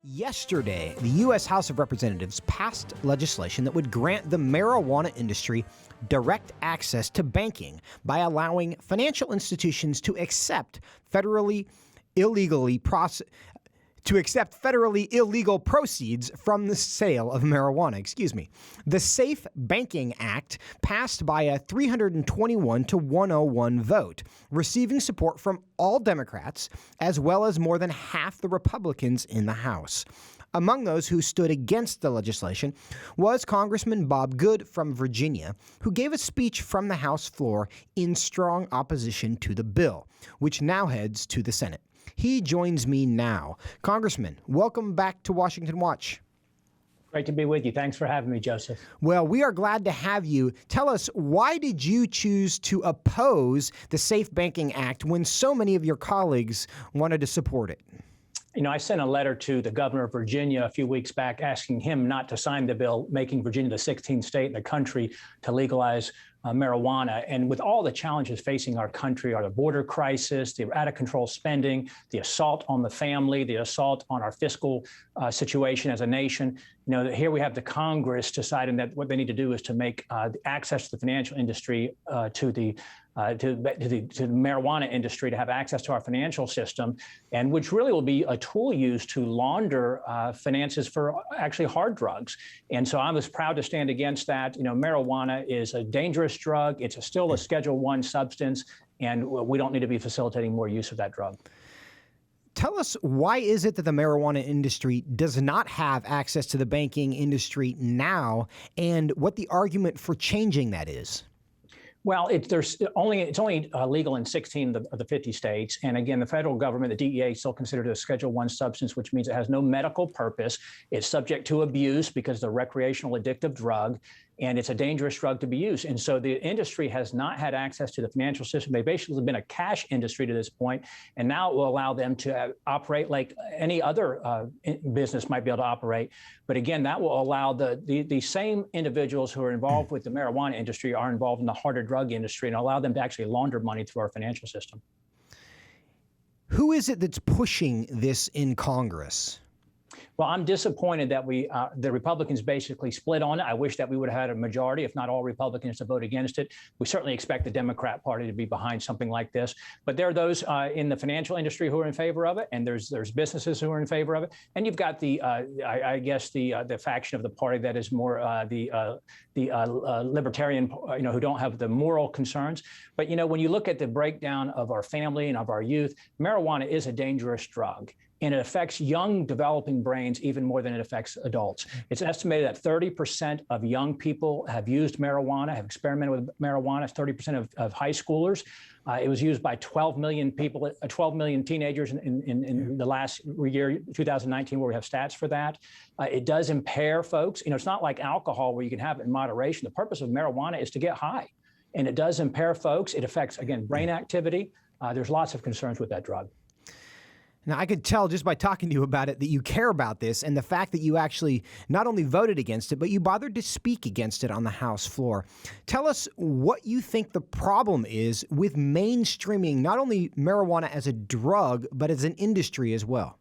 Yesterday, the U.S. House of Representatives passed legislation that would grant the marijuana industry direct access to banking by allowing financial institutions to accept federally illegal proceeds from the sale of marijuana. The Safe Banking Act passed by a 321 to 101 vote, receiving support from all Democrats, as well as more than half the Republicans in the House. Among those who stood against the legislation was Congressman Bob Good from Virginia, who gave a speech from the House floor in strong opposition to the bill, which now heads to the Senate. He joins me now. Congressman, welcome back to Washington Watch. Great to be with you. Thanks for having me, Joseph. Well, we are glad to have you. Tell us, why did you choose to oppose the Safe Banking Act when so many of your colleagues wanted to support it? You know, I sent a letter to the governor of Virginia a few weeks back asking him not to sign the bill, making Virginia the 16th state in the country to legalize marijuana. And with all the challenges facing our country, the border crisis, the out-of-control spending, the assault on the family, the assault on our fiscal situation as a nation, you know, here we have the Congress deciding that what they need to do is to make access to the financial industry, to the marijuana industry, to have access to our financial system, and which really will be a tool used to launder finances for actually hard drugs. And so I was proud to stand against that. You know, marijuana is a dangerous drug. It's still a Schedule I substance, and we don't need to be facilitating more use of that drug. Tell us, why is it that the marijuana industry does not have access to the banking industry now, and what the argument for changing that is? Well, it's only legal in 16 of the 50 states. And again, the federal government, the DEA, is still considered a Schedule I substance, which means it has no medical purpose. It's subject to abuse because it's a recreational addictive drug, and it's a dangerous drug to be used. And so the industry has not had access to the financial system. They've basically been a cash industry to this point, and now it will allow them to operate like any other business might be able to operate. But again, that will allow the same individuals who are involved with the marijuana industry are involved in the harder drug industry, and allow them to actually launder money through our financial system. Who is it that's pushing this in Congress? Well, I'm disappointed that the Republicans basically split on it. I wish that we would have had a majority, if not all Republicans, to vote against it. We certainly expect the Democrat Party to be behind something like this. But there are those in the financial industry who are in favor of it, and there's businesses who are in favor of it. And you've got the faction of the party that is more the libertarian, who don't have the moral concerns. But when you look at the breakdown of our family and of our youth, marijuana is a dangerous drug. And it affects young developing brains even more than it affects adults. It's estimated that 30% of young people have used marijuana, have experimented with marijuana. 30% of high schoolers. It was used by 12 million people, 12 million teenagers in the last year, 2019, where we have stats for that. It does impair folks. It's not like alcohol where you can have it in moderation. The purpose of marijuana is to get high. And it does impair folks. It affects, again, brain activity. There's lots of concerns with that drug. Now, I could tell just by talking to you about it that you care about this, and the fact that you actually not only voted against it, but you bothered to speak against it on the House floor. Tell us what you think the problem is with mainstreaming not only marijuana as a drug, but as an industry as well.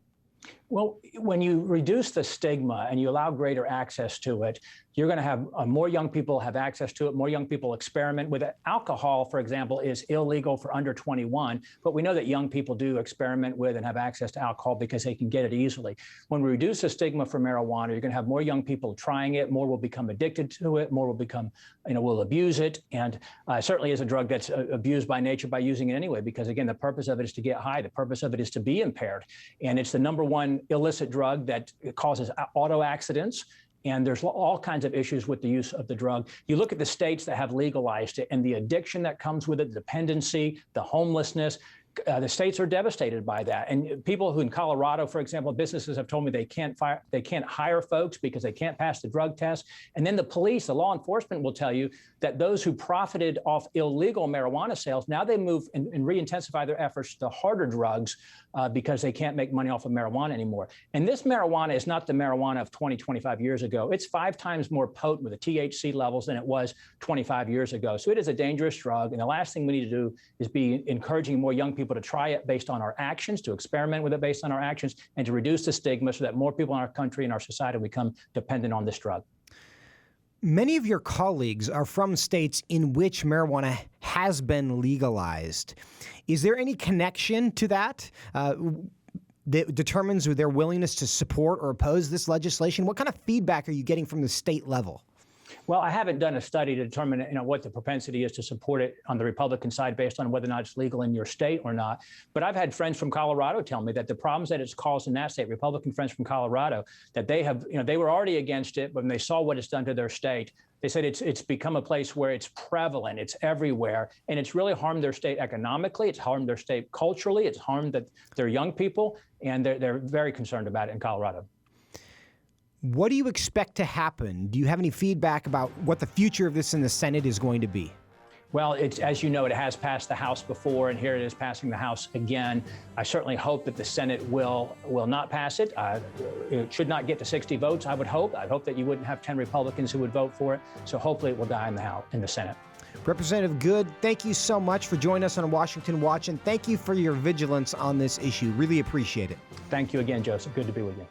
Well, when you reduce the stigma and you allow greater access to it, you're going to have more young people have access to it, more young people experiment with it. Alcohol, for example, is illegal for under 21, but we know that young people do experiment with and have access to alcohol because they can get it easily. When we reduce the stigma for marijuana, you're going to have more young people trying it, more will become addicted to it, more will become, will abuse it, and certainly is a drug that's abused by nature by using it anyway, because again, the purpose of it is to get high. The purpose of it is to be impaired, and it's the number one illicit drug that causes auto accidents. And there's all kinds of issues with the use of the drug. You look at the states that have legalized it and the addiction that comes with it, the dependency, the homelessness. The states are devastated by that. And people who in Colorado, for example, businesses have told me they can't hire folks because they can't pass the drug test. And then the police, the law enforcement will tell you that those who profited off illegal marijuana sales, now they move and re-intensify their efforts to harder drugs because they can't make money off of marijuana anymore. And this marijuana is not the marijuana of 20, 25 years ago. It's 5 times more potent with the THC levels than it was 25 years ago. So it is a dangerous drug. And the last thing we need to do is be encouraging more young people people to try it based on our actions, to experiment with it based on our actions, and to reduce the stigma so that more people in our country and our society become dependent on this drug. Many of your colleagues are from states in which marijuana has been legalized. Is there any connection to that that determines their willingness to support or oppose this legislation? What kind of feedback are you getting from the state level? Well, I haven't done a study to determine, what the propensity is to support it on the Republican side based on whether or not it's legal in your state or not. But I've had friends from Colorado tell me that the problems that it's caused in that state, Republican friends from Colorado, that they have, they were already against it, but when they saw what it's done to their state, they said it's become a place where it's prevalent, it's everywhere, and it's really harmed their state economically, it's harmed their state culturally, it's harmed their young people, and they're very concerned about it in Colorado. What do you expect to happen? Do you have any feedback about what the future of this in the Senate is going to be? Well, as you know, it has passed the House before, and here it is passing the House again. I certainly hope that the Senate will not pass it. It should not get to 60 votes, I would hope. I'd hope that you wouldn't have 10 Republicans who would vote for it. So hopefully it will die in the Senate. Representative Good, thank you so much for joining us on Washington Watch, and thank you for your vigilance on this issue. Really appreciate it. Thank you again, Joseph. Good to be with you.